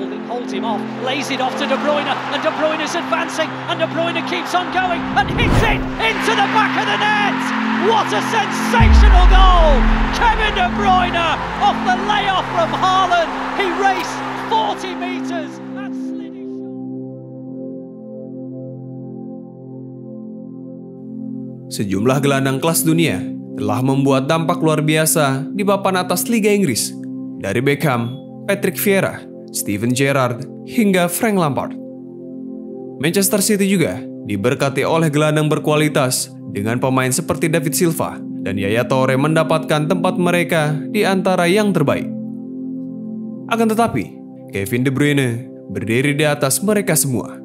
Sterling holds him off, lays it off to De Bruyne, and De Bruyne is advancing, and De Bruyne keeps on going, and hits it into the back of the net! What a sensational goal! Kevin De Bruyne off the layoff from Haaland. He raced 40 metres. Sejumlah gelandang kelas dunia telah membuat dampak luar biasa di papan atas Liga Inggris. Dari Beckham, Patrick Vieira, Steven Gerrard, hingga Frank Lampard. Manchester City juga diberkati oleh gelandang berkualitas dengan pemain seperti David Silva dan Yaya Toure mendapatkan tempat mereka di antara yang terbaik. Akan tetapi, Kevin De Bruyne berdiri di atas mereka semua.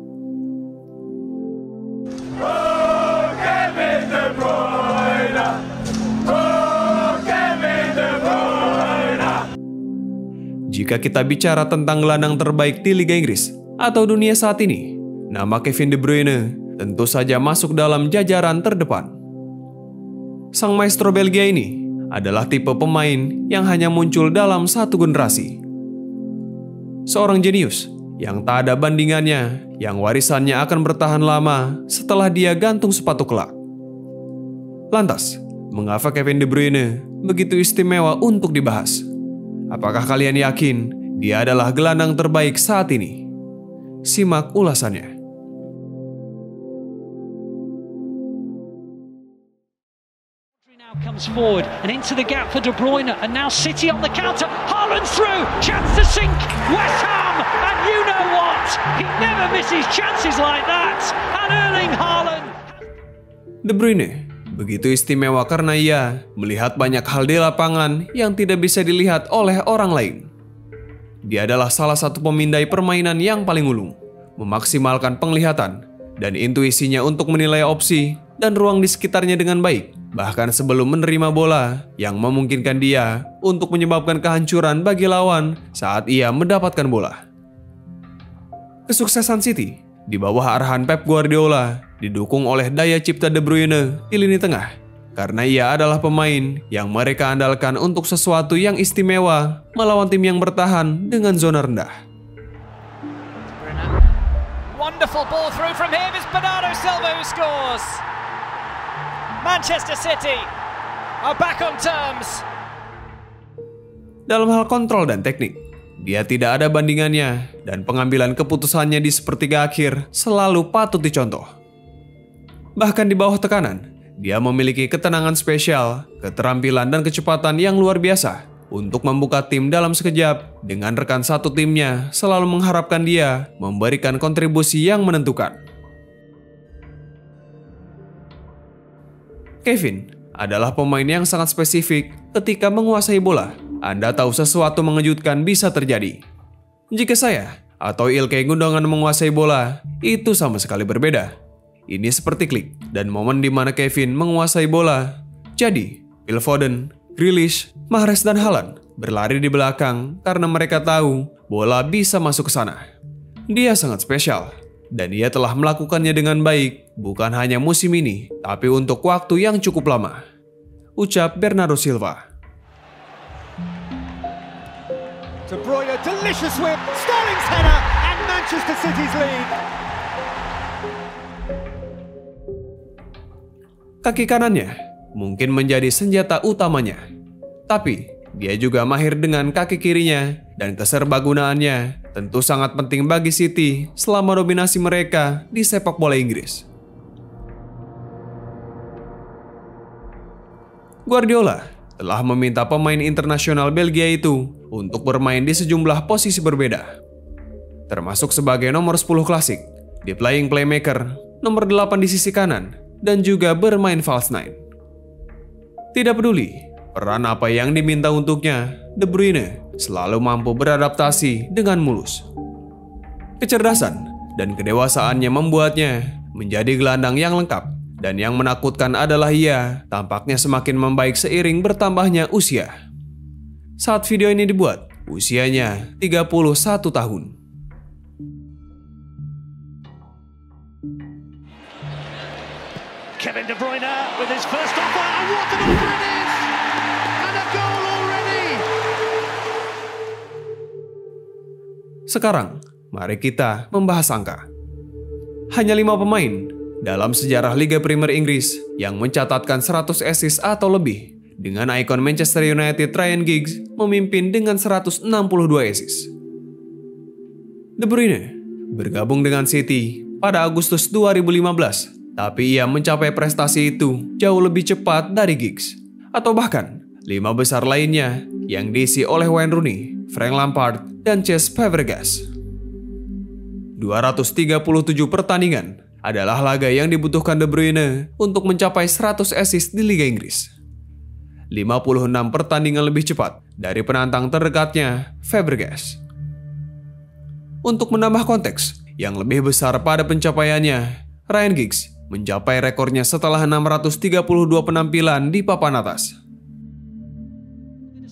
Jika kita bicara tentang gelandang terbaik di Liga Inggris atau dunia saat ini, nama Kevin De Bruyne tentu saja masuk dalam jajaran terdepan. Sang maestro Belgia ini adalah tipe pemain yang hanya muncul dalam satu generasi. Seorang jenius yang tak ada bandingannya, yang warisannya akan bertahan lama setelah dia gantung sepatu kelak. Lantas, mengapa Kevin De Bruyne begitu istimewa untuk dibahas? Apakah kalian yakin dia adalah gelandang terbaik saat ini? Simak ulasannya. Now comes forward and into the gap for De Bruyne, and now City on the counter. Haaland through, chance to sink West Ham, and you know what? He never misses chances like that. And Erling Haaland. De Bruyne begitu istimewa karena ia melihat banyak hal di lapangan yang tidak bisa dilihat oleh orang lain. Dia adalah salah satu pemindai permainan yang paling ulung, memaksimalkan penglihatan dan intuisinya untuk menilai opsi dan ruang di sekitarnya dengan baik, bahkan sebelum menerima bola yang memungkinkan dia untuk menyebabkan kehancuran bagi lawan saat ia mendapatkan bola. Kesuksesan City di bawah arahan Pep Guardiola didukung oleh daya cipta De Bruyne di lini tengah, karena ia adalah pemain yang mereka andalkan untuk sesuatu yang istimewa melawan tim yang bertahan dengan zona rendah. Wonderful ball through from him. It's Bernardo Silva who scores. Manchester City are back on terms. Dalam hal kontrol dan teknik, dia tidak ada bandingannya, dan pengambilan keputusannya di sepertiga akhir selalu patut dicontoh. Bahkan di bawah tekanan, dia memiliki ketenangan spesial, keterampilan dan kecepatan yang luar biasa untuk membuka tim dalam sekejap, dengan rekan satu timnya selalu mengharapkan dia memberikan kontribusi yang menentukan. Kevin adalah pemain yang sangat spesifik ketika menguasai bola. Anda tahu sesuatu mengejutkan bisa terjadi. Jika saya atau Ilkay Gundogan menguasai bola, itu sama sekali berbeda. Ini seperti klik, dan momen di mana Kevin menguasai bola. Jadi, Phil Foden, Grealish, Mahrez dan Haaland berlari di belakang karena mereka tahu bola bisa masuk ke sana. Dia sangat spesial, dan ia telah melakukannya dengan baik, bukan hanya musim ini, tapi untuk waktu yang cukup lama. Ucap Bernardo Silva. De Bruyne, delicious whip, Sterling's header, and Manchester City's lead. Kaki kanannya mungkin menjadi senjata utamanya, tapi dia juga mahir dengan kaki kirinya, dan keserbagunaannya tentu sangat penting bagi City selama dominasi mereka di sepak bola Inggris. Guardiola telah meminta pemain internasional Belgia itu untuk bermain di sejumlah posisi berbeda, termasuk sebagai nomor 10 klasik, di playing playmaker, nomor 8 di sisi kanan, dan juga bermain false nine. Tidak peduli peran apa yang diminta untuknya, De Bruyne selalu mampu beradaptasi dengan mulus. Kecerdasan dan kedewasaannya membuatnya menjadi gelandang yang lengkap, dan yang menakutkan adalah ia tampaknya semakin membaik seiring bertambahnya usia. Saat video ini dibuat, usianya 31 tahun. Kevin De Bruyne with his first offer, and what an offer it is! And a goal already! Sekarang, mari kita membahas angka. Hanya 5 pemain dalam sejarah Liga Premier Inggris yang mencatatkan 100 assist atau lebih, dengan ikon Manchester United Ryan Giggs memimpin dengan 162 assist. De Bruyne bergabung dengan City pada Agustus 2015, tapi ia mencapai prestasi itu jauh lebih cepat dari Giggs, atau bahkan 5 besar lainnya yang diisi oleh Wayne Rooney, Frank Lampard, dan Cesc Fabregas. 237 pertandingan adalah laga yang dibutuhkan De Bruyne untuk mencapai 100 assist di Liga Inggris. 56 pertandingan lebih cepat dari penantang terdekatnya, Fabregas. Untuk menambah konteks yang lebih besar pada pencapaiannya, Ryan Giggs mencapai rekornya setelah 632 penampilan di papan atas.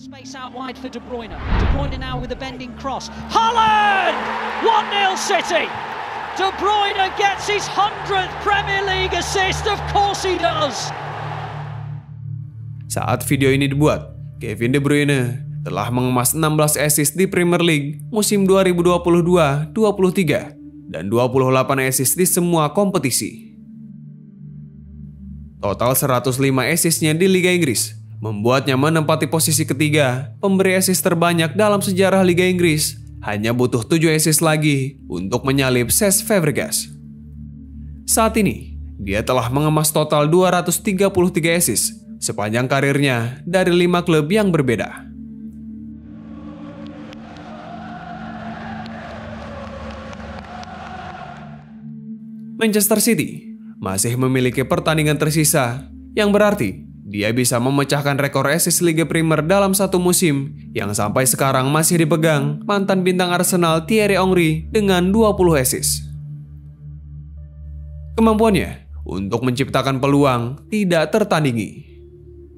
Space out wide for De Bruyne. De Bruyne now with a bending cross. Haaland! 1-0 City. De Bruyne gets his 100th Premier League assist. Of course he does. Saat video ini dibuat, Kevin De Bruyne telah mengemas 16 assist di Premier League musim 2022-23 dan 28 assist di semua kompetisi. Total 105 assist-nya di Liga Inggris membuatnya menempati posisi ketiga pemberi assist terbanyak dalam sejarah Liga Inggris. Hanya butuh 7 assist lagi untuk menyalip Cesc Fabregas. Saat ini, dia telah mengemas total 233 assist sepanjang karirnya dari 5 klub yang berbeda. Manchester City masih memiliki pertandingan tersisa, yang berarti dia bisa memecahkan rekor assist Liga Premier dalam satu musim yang sampai sekarang masih dipegang mantan bintang Arsenal Thierry Henry dengan 20 assist. Kemampuannya untuk menciptakan peluang tidak tertandingi.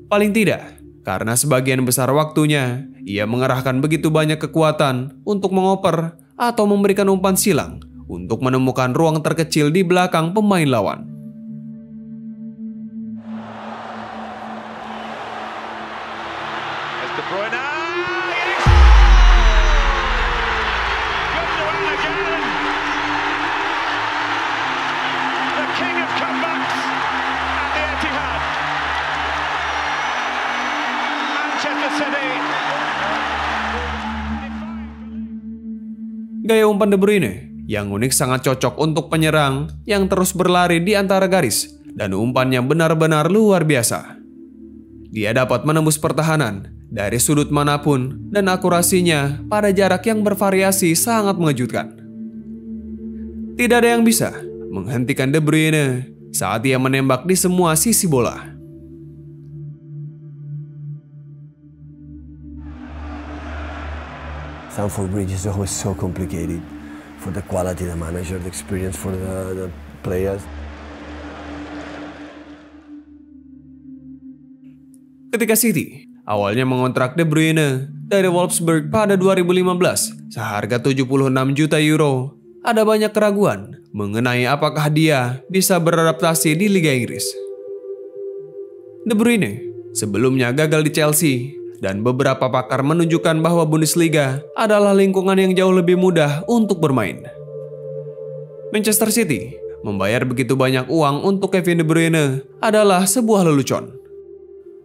Paling tidak, karena sebagian besar waktunya ia mengerahkan begitu banyak kekuatan untuk mengoper atau memberikan umpan silang untuk menemukan ruang terkecil di belakang pemain lawan. De Bruyne, Gundogan again, the king of comebacks at the Etihad. Manchester City. Gaya umpan De Bruyne yang unik sangat cocok untuk penyerang yang terus berlari di antara garis, dan umpannya benar-benar luar biasa. Dia dapat menembus pertahanan dari sudut manapun dan akurasinya pada jarak yang bervariasi sangat mengejutkan. Tidak ada yang bisa menghentikan De Bruyne saat ia menembak di semua sisi bola. Stamford Bridge is always so complicated for the quality, the manager, the experience for the players. Ketika City awalnya mengontrak De Bruyne dari Wolfsburg pada 2015 seharga 76 juta euro, ada banyak keraguan mengenai apakah dia bisa beradaptasi di Liga Inggris. De Bruyne sebelumnya gagal di Chelsea, dan beberapa pakar menunjukkan bahwa Bundesliga adalah lingkungan yang jauh lebih mudah untuk bermain. Manchester City membayar begitu banyak uang untuk Kevin De Bruyne adalah sebuah lelucon.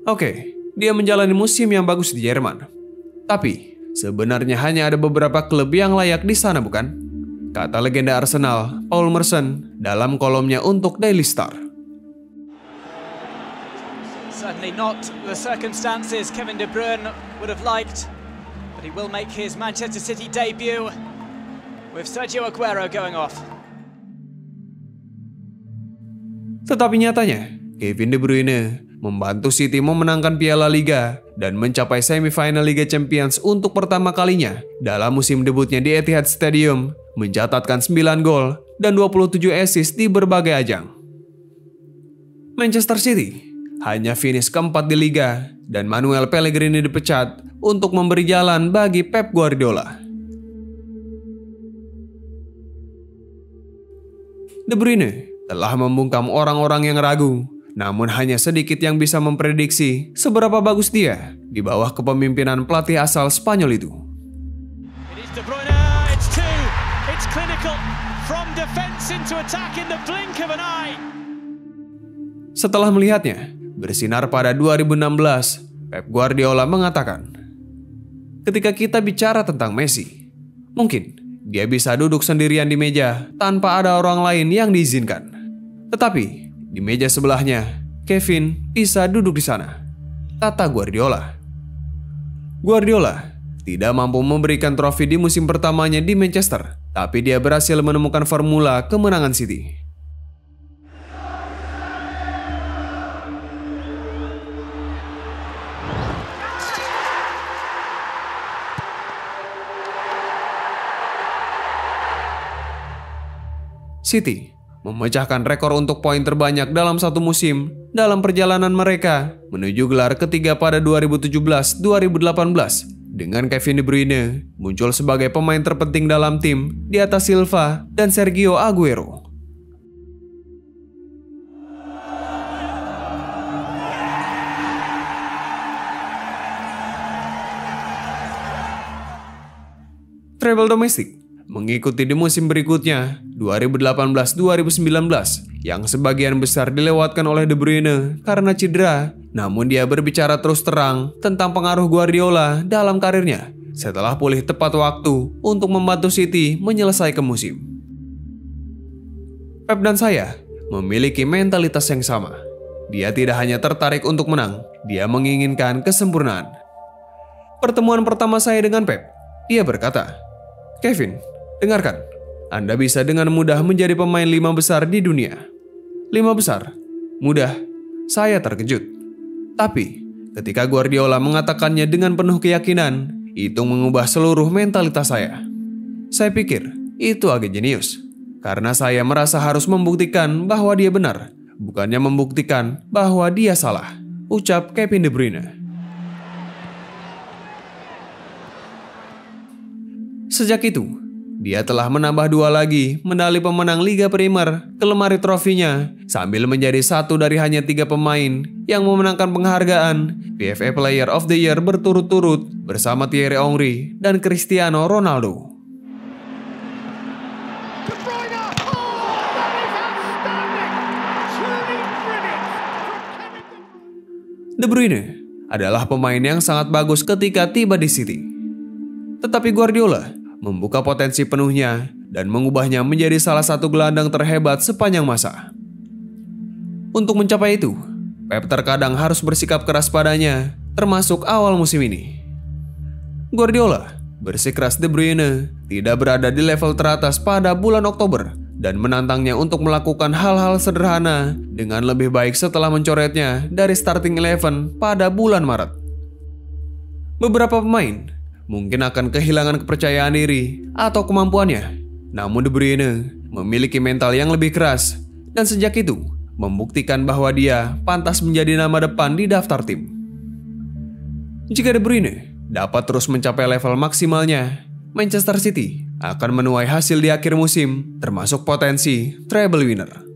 Oke, dia menjalani musim yang bagus di Jerman. Tapi, sebenarnya hanya ada beberapa klub yang layak di sana, bukan? Kata legenda Arsenal, Paul Merson, dalam kolomnya untuk Daily Star. Certainly not the circumstances Kevin De Bruyne would have liked, but he will make his Manchester City debut with Sergio Aguero going off. Tetapi nyatanya, Kevin De Bruyne membantu City memenangkan Piala Liga dan mencapai semifinal Liga Champions untuk pertama kalinya dalam musim debutnya di Etihad Stadium, mencatatkan 9 gol dan 27 assist di berbagai ajang. Manchester City hanya finish keempat di Liga dan Manuel Pellegrini dipecat untuk memberi jalan bagi Pep Guardiola. De Bruyne telah membungkam orang-orang yang ragu, namun hanya sedikit yang bisa memprediksi seberapa bagus dia di bawah kepemimpinan pelatih asal Spanyol itu. It is De Bruyne, it's 2. It's clinical from defense into attack in the blink of an eye. Setelah melihatnya bersinar pada 2016, Pep Guardiola mengatakan, ketika kita bicara tentang Messi, mungkin dia bisa duduk sendirian di meja tanpa ada orang lain yang diizinkan. Tetapi di meja sebelahnya, Kevin bisa duduk di sana, kata Guardiola. Guardiola tidak mampu memberikan trofi di musim pertamanya di Manchester, tapi dia berhasil menemukan formula kemenangan City. City memecahkan rekor untuk poin terbanyak dalam satu musim dalam perjalanan mereka menuju gelar ketiga pada 2017-2018 dengan Kevin De Bruyne muncul sebagai pemain terpenting dalam tim di atas Silva dan Sergio Aguero. Treble domestik mengikuti di musim berikutnya 2018-2019 yang sebagian besar dilewatkan oleh De Bruyne karena cedera. Namun dia berbicara terus terang tentang pengaruh Guardiola dalam karirnya setelah pulih tepat waktu untuk membantu City menyelesaikan musim. Pep dan saya memiliki mentalitas yang sama. Dia tidak hanya tertarik untuk menang, dia menginginkan kesempurnaan. Pertemuan pertama saya dengan Pep, dia berkata, "Kevin, dengarkan, Anda bisa dengan mudah menjadi pemain 5 besar di dunia." 5 besar? Mudah? Saya terkejut. Tapi, ketika Guardiola mengatakannya dengan penuh keyakinan, itu mengubah seluruh mentalitas saya. Saya pikir, itu agak jenius. Karena saya merasa harus membuktikan bahwa dia benar, bukannya membuktikan bahwa dia salah, ucap Kevin De Bruyne. Sejak itu, dia telah menambah 2 lagi medali pemenang Liga Premier ke lemari trofinya sambil menjadi satu dari hanya 3 pemain yang memenangkan penghargaan PFA Player of the Year berturut-turut bersama Thierry Henry dan Cristiano Ronaldo. De Bruyne! Oh, that is outstanding! Truly brilliant from Kevin De Bruyne. De Bruyne adalah pemain yang sangat bagus ketika tiba di City. Tetapi Guardiola membuka potensi penuhnya dan mengubahnya menjadi salah satu gelandang terhebat sepanjang masa. Untuk mencapai itu, Pep terkadang harus bersikap keras padanya, termasuk awal musim ini. Guardiola bersikeras De Bruyne tidak berada di level teratas pada bulan Oktober dan menantangnya untuk melakukan hal-hal sederhana dengan lebih baik setelah mencoretnya dari starting 11 pada bulan Maret. Beberapa pemain mungkin akan kehilangan kepercayaan diri atau kemampuannya. Namun De Bruyne memiliki mental yang lebih keras dan sejak itu membuktikan bahwa dia pantas menjadi nama depan di daftar tim. Jika De Bruyne dapat terus mencapai level maksimalnya, Manchester City akan menuai hasil di akhir musim, termasuk potensi treble winner.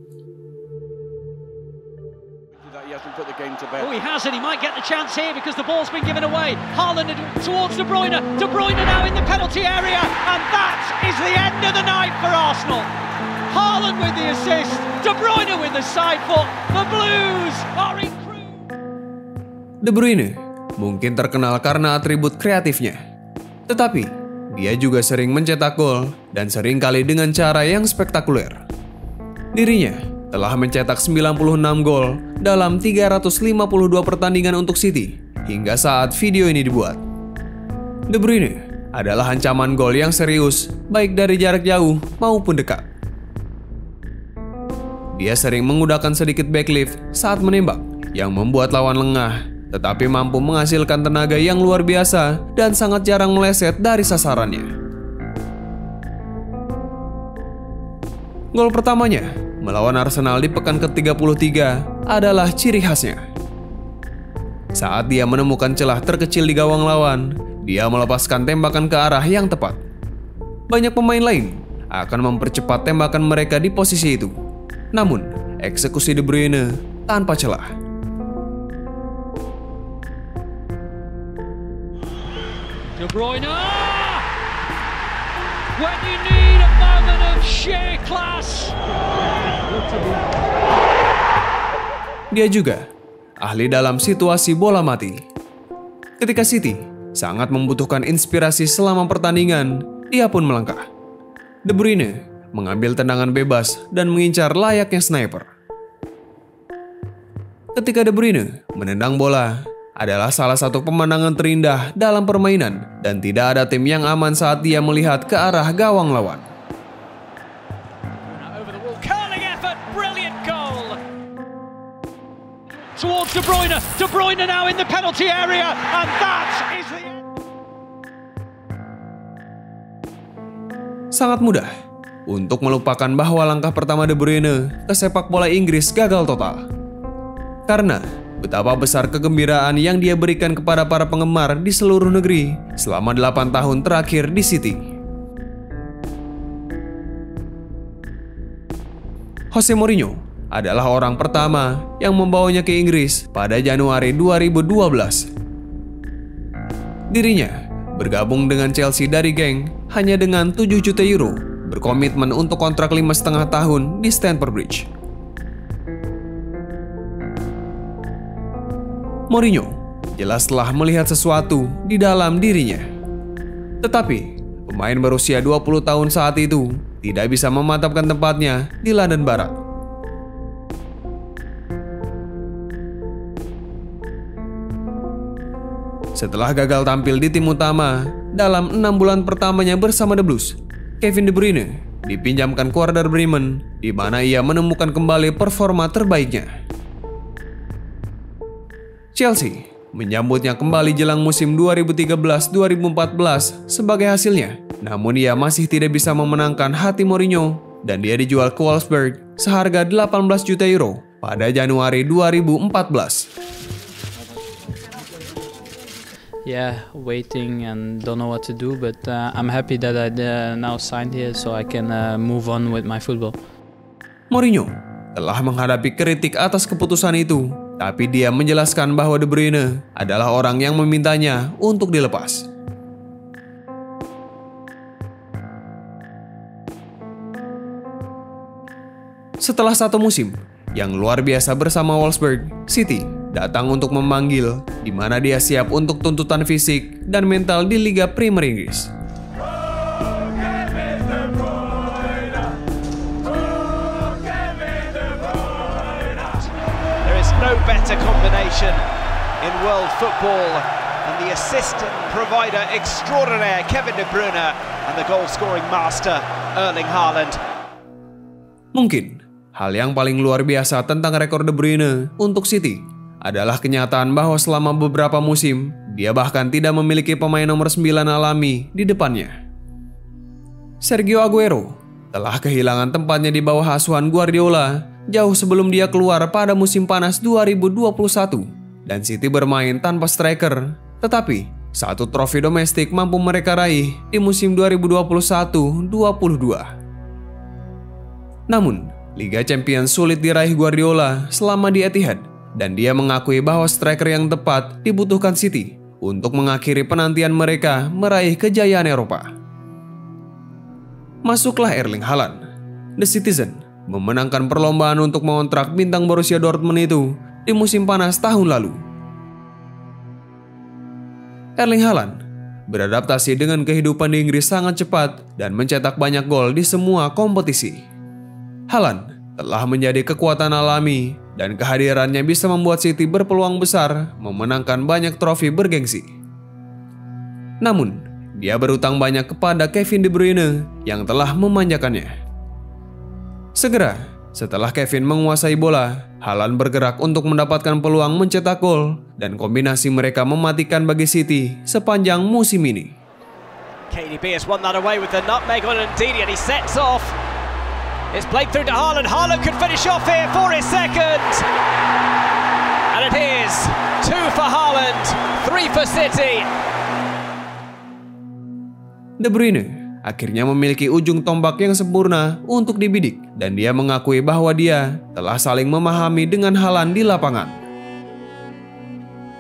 Oh, he has, and he might get the chance here because the ball's been given away. Haaland towards De Bruyne. De Bruyne now in the penalty area, and that is the end of the night for Arsenal. Haaland with the assist, De Bruyne with the side foot. The Blues are in cruise. De Bruyne mungkin terkenal karena atribut kreatifnya, tetapi dia juga sering mencetak gol dan seringkali dengan cara yang spektakuler. Dirinya telah mencetak 96 gol dalam 352 pertandingan untuk City hingga saat video ini dibuat. De Bruyne adalah ancaman gol yang serius baik dari jarak jauh maupun dekat. Dia sering menggunakan sedikit backlift saat menembak yang membuat lawan lengah, tetapi mampu menghasilkan tenaga yang luar biasa dan sangat jarang meleset dari sasarannya. Gol pertamanya melawan Arsenal di pekan ke-33 adalah ciri khasnya. Saat dia menemukan celah terkecil di gawang lawan, dia melepaskan tembakan ke arah yang tepat. Banyak pemain lain akan mempercepat tembakan mereka di posisi itu. Namun, eksekusi De Bruyne tanpa celah. De Bruyne! when you need a moment of sheer class. Dia juga ahli dalam situasi bola mati. Ketika City sangat membutuhkan inspirasi selama pertandingan, dia pun melangkah. De Bruyne mengambil tendangan bebas dan mengincar layaknya sniper. Ketika De Bruyne menendang bola, adalah salah satu pemandangan terindah dalam permainan dan tidak ada tim yang aman saat dia melihat ke arah gawang lawan. Over the wall, curling effort, brilliant goal. Towards De Bruyne. De Bruyne now in the penalty area, and that is the end. Sangat mudah untuk melupakan bahwa langkah pertama De Bruyne ke sepak bola Inggris gagal total. Karena betapa besar kegembiraan yang dia berikan kepada para penggemar di seluruh negeri selama 8 tahun terakhir di City. Jose Mourinho adalah orang pertama yang membawanya ke Inggris pada Januari 2012. Dirinya bergabung dengan Chelsea dari geng hanya dengan 7 juta euro, berkomitmen untuk kontrak 5,5 tahun di Stamford Bridge. Mourinho jelas telah melihat sesuatu di dalam dirinya. Tetapi, pemain berusia 20 tahun saat itu tidak bisa memantapkan tempatnya di London Barat. Setelah gagal tampil di tim utama dalam 6 bulan pertamanya bersama The Blues, Kevin De Bruyne dipinjamkan ke Werder Bremen, di mana ia menemukan kembali performa terbaiknya. Chelsea menyambutnya kembali jelang musim 2013-2014 sebagai hasilnya, namun ia masih tidak bisa memenangkan hati Mourinho dan dia dijual ke Wolfsburg seharga 18 juta euro pada Januari 2014. Yeah, waiting and don't know what to do, but I'm happy that I now signed here so I can move on with my football. Mourinho telah menghadapi kritik atas keputusan itu, tapi dia menjelaskan bahwa De Bruyne adalah orang yang memintanya untuk dilepas. Setelah 1 musim yang luar biasa bersama Wolfsburg, City datang untuk memanggil, di mana dia siap untuk tuntutan fisik dan mental di Liga Premier Inggris. There is no better combination in world football than the assist provider extraordinaire Kevin De Bruyne and the goal-scoring master Erling Haaland. Mungkin hal yang paling luar biasa tentang rekor De Bruyne untuk City adalah kenyataan bahwa selama beberapa musim, dia bahkan tidak memiliki pemain nomor 9 alami di depannya. Sergio Aguero telah kehilangan tempatnya di bawah asuhan Guardiola jauh sebelum dia keluar pada musim panas 2021, dan City bermain tanpa striker, tetapi 1 trofi domestik mampu mereka raih di musim 2021-22. Namun, Liga Champions sulit diraih Guardiola selama di Etihad, dan dia mengakui bahwa striker yang tepat dibutuhkan City untuk mengakhiri penantian mereka meraih kejayaan Eropa. Masuklah Erling Haaland. The Citizen memenangkan perlombaan untuk mengontrak bintang Borussia Dortmund itu di musim panas tahun lalu. Erling Haaland beradaptasi dengan kehidupan di Inggris sangat cepat dan mencetak banyak gol di semua kompetisi. Haaland telah menjadi kekuatan alami dan kehadirannya bisa membuat City berpeluang besar memenangkan banyak trofi bergengsi. Namun, dia berutang banyak kepada Kevin De Bruyne yang telah memanjakannya. Segera setelah Kevin menguasai bola, Haaland bergerak untuk mendapatkan peluang mencetak gol, dan kombinasi mereka mematikan bagi City sepanjang musim ini. KDB has won that away with the nutmeg on Ndidi, and he sets off. It's played through to Haaland. Haaland could finish off here for his second. And it is 2 for Haaland, 3 for City. De Bruyne akhirnya memiliki ujung tombak yang sempurna untuk dibidik, dan dia mengakui bahwa dia telah saling memahami dengan Haaland di lapangan.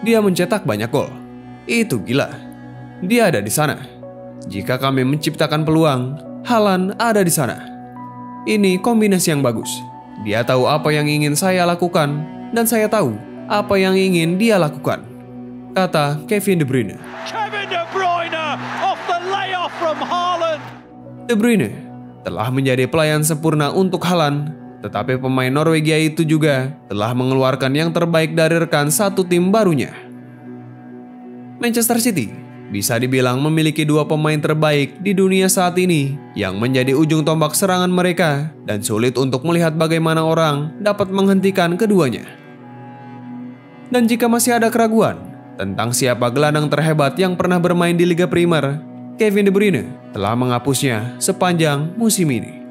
Dia mencetak banyak gol. Itu gila. Dia ada di sana. Jika kami menciptakan peluang, Haaland ada di sana. Ini kombinasi yang bagus. Dia tahu apa yang ingin saya lakukan, dan saya tahu apa yang ingin dia lakukan, kata Kevin De Bruyne. Kevin De Bruyne off the layoff from Haaland. De Bruyne telah menjadi pelayan sempurna untuk Haaland, tetapi pemain Norwegia itu juga telah mengeluarkan yang terbaik dari rekan satu tim barunya. Manchester City bisa dibilang memiliki dua pemain terbaik di dunia saat ini yang menjadi ujung tombak serangan mereka dan sulit untuk melihat bagaimana orang dapat menghentikan keduanya. Dan jika masih ada keraguan tentang siapa gelandang terhebat yang pernah bermain di Liga Primer, Kevin De Bruyne telah menghapusnya sepanjang musim ini.